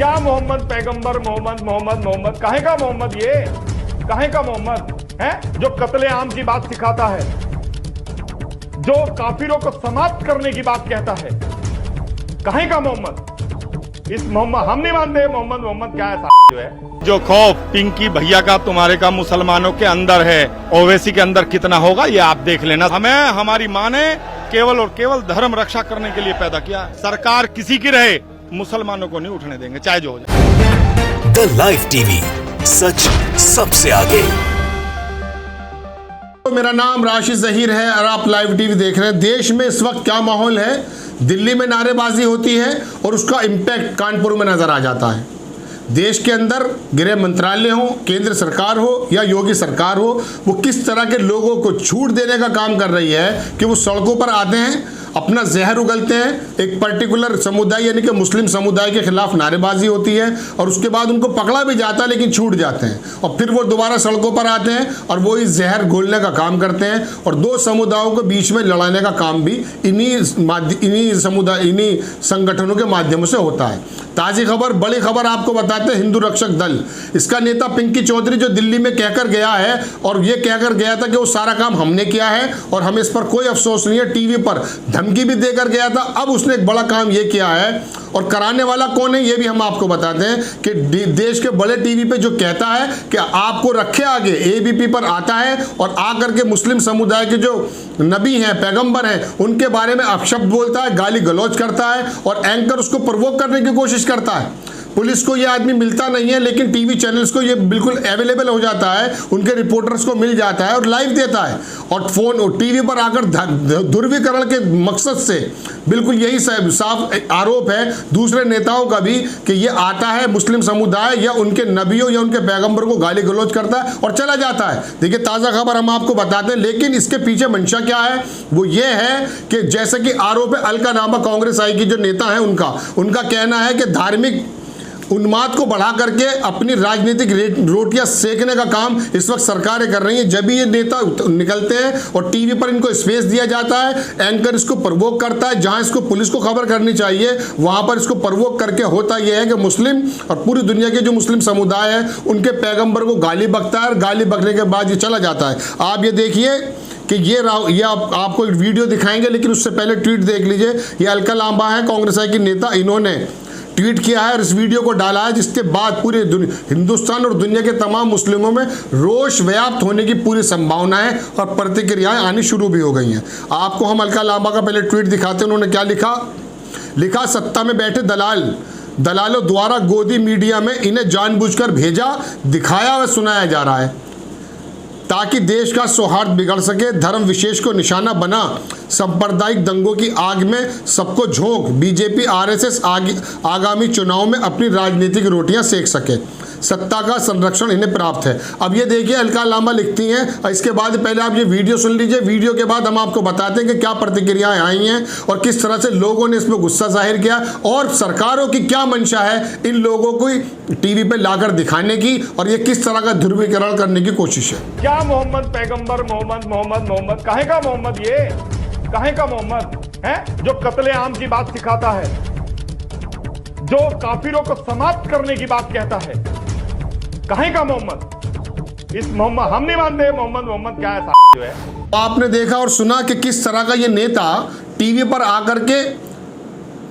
क्या मोहम्मद पैगंबर मोहम्मद काहे का मोहम्मद, ये काहे का मोहम्मद है जो कत्ले-आम की बात सिखाता है, जो काफिरों को समाप्त करने की बात कहता है, काहे का मोहम्मद? इस मोहम्मद हम नहीं मानते। मोहम्मद क्या है जो है? जो खौफ पिंकी भैया का तुम्हारे का मुसलमानों के अंदर है, ओवैसी के अंदर कितना होगा ये आप देख लेना। हमें हमारी माँ ने केवल और केवल धर्म रक्षा करने के लिए पैदा किया। सरकार किसी की रहे, मुसलमानों को नहीं उठने देंगे, चाहे जो हो जाए। द लाइव टीवी, सच सबसे आगे। तो मेरा नाम राशिद जहीर है और आप लाइव टीवी देख रहे हैं। देश में इस वक्त क्या माहौल है? दिल्ली में नारेबाजी होती है और उसका इम्पैक्ट कानपुर में नजर आ जाता है। देश के अंदर गृह मंत्रालय हो, केंद्र सरकार हो या योगी सरकार हो, वो किस तरह के लोगों को छूट देने का काम कर रही है कि वो सड़कों पर आते हैं, अपना जहर उगलते हैं, एक पर्टिकुलर समुदाय यानी कि मुस्लिम समुदाय के खिलाफ नारेबाजी होती है और उसके बाद उनको पकड़ा भी जाता है लेकिन छूट जाते हैं और फिर वो दोबारा सड़कों पर आते हैं और वो इस जहर घोलने का काम करते हैं और दो समुदायों के बीच में लड़ाने का काम भी इन्हीं संगठनों के माध्यम से होता है। ताज़ी खबर, बड़ी खबर आपको बताते हैं। हिंदू रक्षक दल, इसका नेता पिंकी चौधरी जो दिल्ली में कहकर गया है और ये कहकर गया था कि वो सारा काम हमने किया है और हमें इस पर कोई अफसोस नहीं है, टीवी पर धमकी भी देकर गया था। अब उसने एक बड़ा काम ये किया है और कराने वाला कौन है ये भी हम आपको बताते हैं कि देश के बड़े टीवी पे जो कहता है कि आपको रखे आगे, एबीपी पर आता है और आकर के मुस्लिम समुदाय के जो नबी हैं, पैगंबर हैं, उनके बारे में अपशब्द बोलता है, गाली गलौज करता है और एंकर उसको प्रवोक करने की कोशिश करता है। पुलिस को ये आदमी मिलता नहीं है लेकिन टीवी चैनल्स को ये बिल्कुल अवेलेबल हो जाता है, उनके रिपोर्टर्स को मिल जाता है और लाइव देता है और फोन और टीवी पर आकर ध्रुवीकरण के मकसद से बिल्कुल यही साफ आरोप है दूसरे नेताओं का भी कि ये आता है मुस्लिम समुदाय या उनके नबियों या उनके पैगंबर को गाली गलौज करता है और चला जाता है। देखिए ताज़ा खबर हम आपको बताते हैं, लेकिन इसके पीछे मंशा क्या है वो ये है कि जैसे कि आरोप है अलका नामा कांग्रेस आई की जो नेता है उनका कहना है कि धार्मिक उन्माद को बढ़ा करके अपनी राजनीतिक रोटियां सेकने का काम इस वक्त सरकारें कर रही हैं। जब भी ये नेता निकलते हैं और टीवी पर इनको स्पेस दिया जाता है, एंकर इसको प्रवोक करता है, जहां इसको पुलिस को खबर करनी चाहिए वहां पर इसको प्रवोक करके होता यह है कि मुस्लिम और पूरी दुनिया के जो मुस्लिम समुदाय है उनके पैगंबर को गाली बकता है और गाली बकने के बाद ये चला जाता है। आप ये देखिए कि ये आपको एक वीडियो दिखाएंगे लेकिन उससे पहले ट्वीट देख लीजिए। ये अलका लांबा है, कांग्रेस की नेता, इन्होंने ट्वीट किया है और इस वीडियो को डाला है जिसके बाद पूरे हिंदुस्तान और दुनिया के तमाम मुस्लिमों में रोष व्याप्त होने की पूरी संभावनाएं और प्रतिक्रियाएं आनी शुरू भी हो गई हैं। आपको हम अलका लांबा का पहले ट्वीट दिखाते हैं। उन्होंने क्या लिखा, सत्ता में बैठे दलालों द्वारा गोदी मीडिया में इन्हें जानबूझकर भेजा, दिखाया व सुनाया जा रहा है ताकि देश का सौहार्द बिगड़ सके, धर्म विशेष को निशाना बना सांप्रदायिक दंगों की आग में सबको झोंक बीजेपी आरएसएस आगामी चुनाव में अपनी राजनीतिक रोटियां सेक सके, सत्ता का संरक्षण इन्हें प्राप्त है। अब ये देखिए अलका लांबा लिखती हैं और इसके बाद पहले आप ये वीडियो सुन लीजिए। वीडियो के बाद हम आपको बताते हैं कि क्या प्रतिक्रियाएं आई हैं और किस तरह से लोगों ने इसमें गुस्सा जाहिर किया और सरकारों की क्या मंशा है इन लोगों को टीवी पे लाकर दिखाने की और ये किस तरह का ध्रुवीकरण करने की कोशिश है। क्या मोहम्मद पैगंबर मोहम्मद काहे का मोहम्मद, ये काहे का मोहम्मद है जो कत्ले-आम की बात सिखाता है, जो काफिरों को समाप्त करने की बात कहता है, काहे का मोहम्मद? इस मोहम्मद हम नहीं मानते। मोहम्मद क्या है जो है? आपने देखा और सुना कि किस तरह का ये नेता टीवी पर आकर के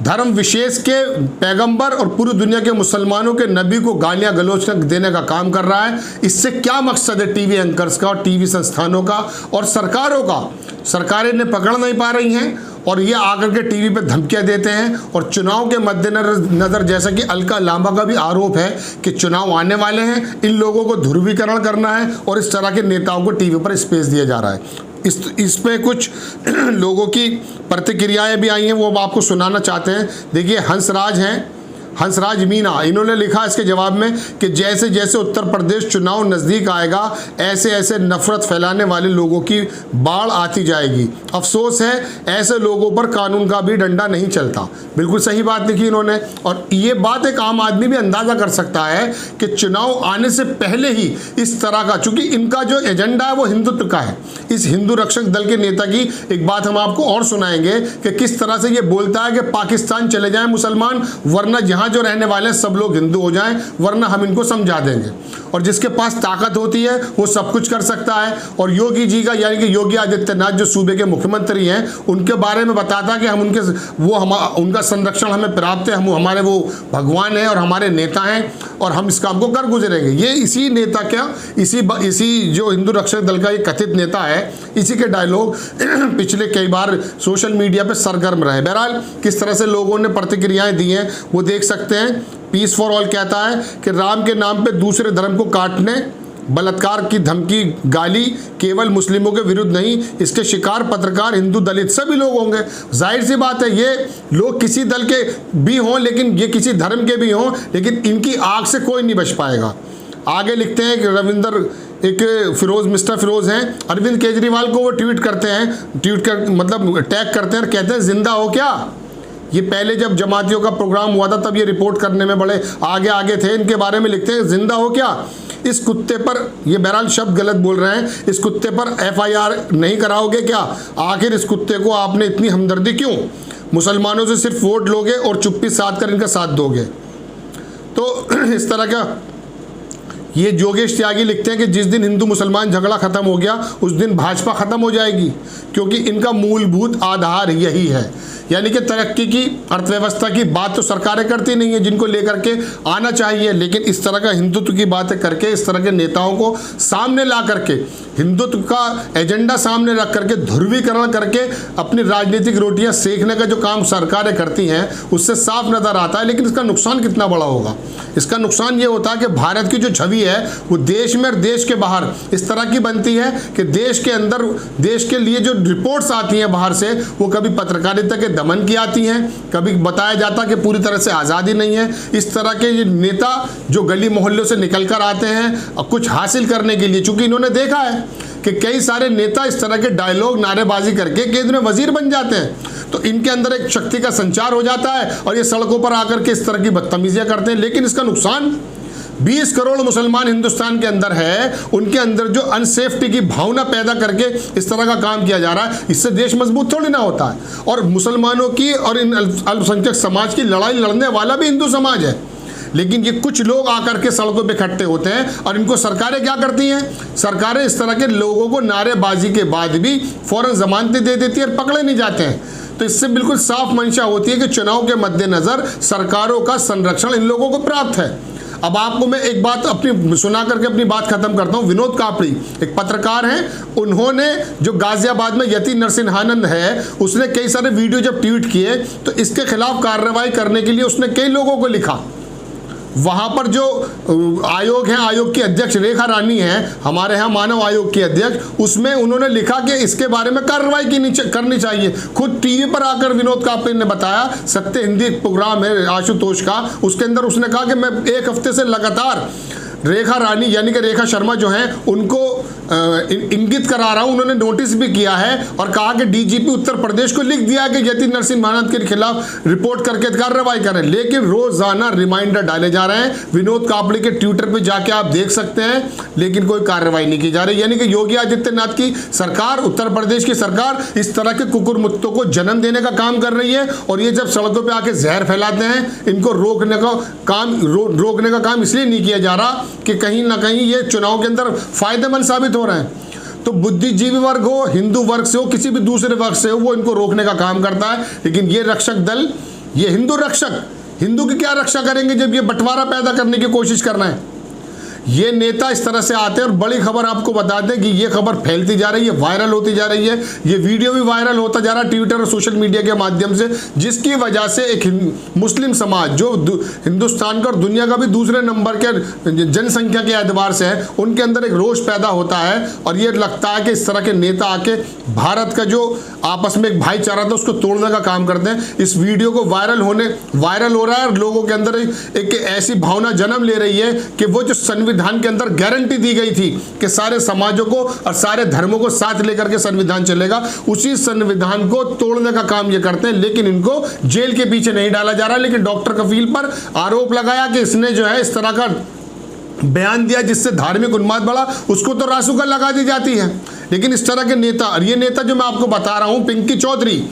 धर्म विशेष के पैगंबर और पूरी दुनिया के मुसलमानों के नबी को गालियां गलौज देने का काम कर रहा है। इससे क्या मकसद है टीवी एंकर्स का और टीवी संस्थानों का और सरकारों का? सरकारें इन्हें पकड़ नहीं पा रही हैं और ये आकर के टीवी पे धमकियां देते हैं और चुनाव के मद्देनजर जैसा कि अलका लांबा का भी आरोप है कि चुनाव आने वाले हैं, इन लोगों को ध्रुवीकरण करना है और इस तरह के नेताओं को टीवी पर स्पेस दिया जा रहा है। इस पे कुछ लोगों की प्रतिक्रियाएं भी आई हैं, वो आपको सुनाना चाहते हैं। देखिए हंसराज मीना, इन्होंने लिखा इसके जवाब में कि जैसे जैसे उत्तर प्रदेश चुनाव नज़दीक आएगा ऐसे ऐसे नफरत फैलाने वाले लोगों की बाढ़ आती जाएगी। अफसोस है ऐसे लोगों पर कानून का भी डंडा नहीं चलता। बिल्कुल सही बात लिखी इन्होंने और ये बात एक आम आदमी भी अंदाज़ा कर सकता है कि चुनाव आने से पहले ही इस तरह का, चूँकि इनका जो एजेंडा है वो हिंदुत्व का है। इस हिंदू रक्षक दल के नेता की एक बात हम आपको और सुनाएंगे कि किस तरह से ये बोलता है कि पाकिस्तान चले जाएं मुसलमान, वरना जहाँ यहाँ जो रहने वाले हैं सब लोग हिंदू हो जाएं, वरना हम इनको समझा देंगे। और जिसके पास ताकत होती है वो सब कुछ कर सकता है। और योगी जी का यानी कि योगी आदित्यनाथ जो सूबे के मुख्यमंत्री हैं, उनके बारे में बताता कि हम उनका संरक्षण हमें प्राप्त है, हम हमारे वो भगवान हैं और हमारे नेता हैं और हम इस काम को कर गुजरेंगे। ये इसी नेता इसी जो हिंदू रक्षक दल का ये कथित नेता है, इसी के डायलॉग पिछले कई बार सोशल मीडिया पे सरगर्म रहे। बहरहाल किस तरह से लोगों ने प्रतिक्रियाएं दी हैं वो देख सकते हैं। पीस फॉर ऑल कहता है कि राम के नाम पे दूसरे धर्म को काटने, बलात्कार की धमकी, गाली केवल मुस्लिमों के विरुद्ध नहीं, इसके शिकार पत्रकार, हिंदू, दलित सभी लोग होंगे। जाहिर सी बात है, ये लोग किसी दल के भी हों, लेकिन ये किसी धर्म के भी हों, लेकिन इनकी आग से कोई नहीं बच पाएगा। आगे लिखते हैं कि मिस्टर फिरोज हैं, अरविंद केजरीवाल को वो ट्वीट मतलब टैग करते हैं और कहते हैं जिंदा हो क्या। ये पहले जब जमातियों का प्रोग्राम हुआ था तब ये रिपोर्ट करने में बड़े आगे थे। इनके बारे में लिखते हैं जिंदा हो क्या। इस कुत्ते पर, ये बहरहाल शब्द गलत बोल रहे हैं, इस कुत्ते पर FIR नहीं कराओगे क्या। आखिर इस कुत्ते को आपने इतनी हमदर्दी क्यों। मुसलमानों से सिर्फ वोट लोगे और चुप्पी साध कर इनका साथ दोगे। तो इस तरह का ये योगेश त्यागी लिखते हैं कि जिस दिन हिंदू मुसलमान झगड़ा खत्म हो गया उस दिन भाजपा खत्म हो जाएगी, क्योंकि इनका मूलभूत आधार यही है। यानी कि तरक्की की, अर्थव्यवस्था की बात तो सरकारें करती नहीं है, जिनको लेकर के आना चाहिए, लेकिन इस तरह का हिंदुत्व की बातें करके, इस तरह के नेताओं को सामने ला करके, हिंदुत्व का एजेंडा सामने रख करके, ध्रुवीकरण करके अपनी राजनीतिक रोटियां सेकने का जो काम सरकारें करती हैं उससे साफ नजर आता है। लेकिन इसका नुकसान कितना बड़ा होगा। इसका नुकसान ये होता है कि भारत की जो छवि है वो देश में और देश के बाहर इस तरह की बनती है कि देश के अंदर, देश के लिए जो रिपोर्ट्स आती हैं बाहर से, वो कभी पत्रकारिता के दमन की आती हैं, कभी बताया जाता कि पूरी तरह से आज़ादी नहीं है। इस तरह के ये नेता जो गली मोहल्लों से निकल कर आते हैं कुछ हासिल करने के लिए, चूंकि इन्होंने देखा है कि कई सारे नेता इस तरह के डायलॉग, नारेबाजी करके केंद्र में वजीर बन जाते हैं, तो इनके अंदर एक शक्ति का संचार हो जाता है और ये सड़कों पर आकर के इस तरह की बदतमीजियां करते हैं। लेकिन इसका नुकसान 20 करोड़ मुसलमान हिंदुस्तान के अंदर है, उनके अंदर जो अनसेफ्टी की भावना पैदा करके इस तरह का काम किया जा रहा है, इससे देश मजबूत थोड़ी ना होता है। और मुसलमानों की और इन अल्पसंख्यक समाज की लड़ाई लड़ने वाला भी हिंदू समाज है, लेकिन ये कुछ लोग आकर के सड़कों पे इकट्ठे होते हैं और इनको सरकारें क्या करती हैं। सरकारें इस तरह के लोगों को नारेबाजी के बाद भी फौरन जमानतें दे देती है और पकड़े नहीं जाते हैं। तो इससे बिल्कुल साफ मंशा होती है कि चुनाव के मद्देनजर सरकारों का संरक्षण इन लोगों को प्राप्त है। अब आपको मैं एक बात अपनी सुना करके अपनी बात खत्म करता हूँ। विनोद कापड़ी एक पत्रकार हैं, उन्होंने जो गाजियाबाद में यति नरसिंहानंद है, उसने कई सारे वीडियो जब ट्वीट किए तो इसके खिलाफ कार्रवाई करने के लिए उसने कई लोगों को लिखा। वहाँ पर जो आयोग है, आयोग की अध्यक्ष रेखा रानी हैं, हमारे यहाँ मानव आयोग की अध्यक्ष, उसमें उन्होंने लिखा कि इसके बारे में कार्रवाई करनी चाहिए। खुद टीवी पर आकर विनोद कापड़ी ने बताया, सत्य हिंदी प्रोग्राम है आशुतोष का, उसके अंदर उसने कहा कि मैं 1 हफ्ते से लगातार रेखा रानी यानी कि रेखा शर्मा जो हैं उनको इंगित करा रहा हूं। उन्होंने नोटिस भी किया है और कहा कि डीजीपी उत्तर प्रदेश को लिख दिया कि यति नरसिंहानंद के खिलाफ रिपोर्ट करके कार्रवाई करें, लेकिन रोजाना रिमाइंडर डाले जा रहे हैं। विनोद कापड़ी के ट्विटर पे जाके आप देख सकते हैं, लेकिन कोई कार्रवाई नहीं की जा रही। यानी कि योगी आदित्यनाथ की सरकार, उत्तर प्रदेश की सरकार इस तरह के कुकुरमुत्तों को जन्म देने का काम कर रही है और ये जब सड़कों पर आके जहर फैलाते हैं, इनको रोकने का काम इसलिए नहीं किया जा रहा कि कहीं ना कहीं ये चुनाव के अंदर फायदेमंद साबित हो रहे हैं। तो बुद्धिजीवी वर्ग हो, हिंदू वर्ग से हो, किसी भी दूसरे वर्ग से हो, वो इनको रोकने का काम करता है। लेकिन ये रक्षक दल, ये हिंदू रक्षक, हिंदू की क्या रक्षा करेंगे जब ये बंटवारा पैदा करने की कोशिश कर रहे हैं। ये नेता इस तरह से आते हैं। और बड़ी खबर आपको बता दें कि ये खबर फैलती जा रही है, वायरल होती जा रही है, ये वीडियो भी वायरल होता जा रहा है ट्विटर और सोशल मीडिया के माध्यम से, जिसकी वजह से एक मुस्लिम समाज जो हिंदुस्तान का और दुनिया का भी दूसरे नंबर के जनसंख्या के एतबार से है, उनके अंदर एक रोष पैदा होता है। और ये लगता है कि इस तरह के नेता आके भारत का जो आपस में एक भाईचारा था उसको तोड़ने का काम करते हैं। इस वीडियो को वायरल हो रहा है और लोगों के अंदर एक ऐसी भावना जन्म ले रही है कि वो जो संविधान के अंदर गारंटी दी गई थी कि सारे समाजों को और सारे धर्मों को साथ लेकर के संविधान चलेगा, उसी संविधान को तोड़ने का काम ये करते हैं। लेकिन इनको जेल के पीछे नहीं डाला जा रहा। लेकिन डॉक्टर कफील पर आरोप लगाया कि इसने जो है इस तरह का बयान दिया जिससे धार्मिक उन्माद बढ़ा, उसको तो रासुका लगा दी जाती है। लेकिन इस तरह के नेता, और ये नेता जो मैं आपको बता रहा हूं, पिंकी चौधरी,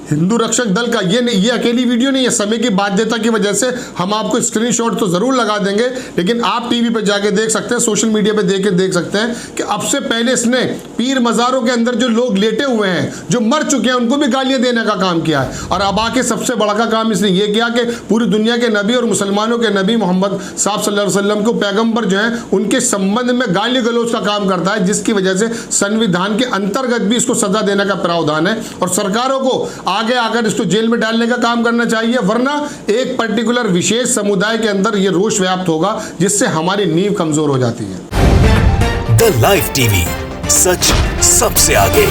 हिंदू रक्षक दल का ये अकेली वीडियो नहीं है, समय की बाध्यता की वजह से हम आपको स्क्रीनशॉट तो जरूर लगा देंगे, लेकिन आप टीवी पे जाके देख सकते हैं, सोशल मीडिया पे देख सकते हैं कि अब से पहले इसने पीर मज़ारों के अंदर जो लोग लेटे हुए हैं, जो मर चुके हैं, उनको भी गालियां देने का काम किया है। और अब आके सबसे बड़ा का काम इसने ये किया कि पूरी दुनिया के नबी और मुसलमानों के नबी मोहम्मद साहब सल्लल्लाहु अलैहि वसल्लम को, पैगंबर जो है, उनके संबंध में गाली गलौज का काम करता है, जिसकी वजह से संविधान के अंतर्गत भी इसको सजा देने का प्रावधान है। और सरकारों को आगे आकर इसको जेल में डालने का काम करना चाहिए, वरना एक पर्टिकुलर विशेष समुदाय के अंदर यह रोष व्याप्त होगा, जिससे हमारी नींव कमजोर हो जाती है। द लाइव टीवी, सच सबसे आगे।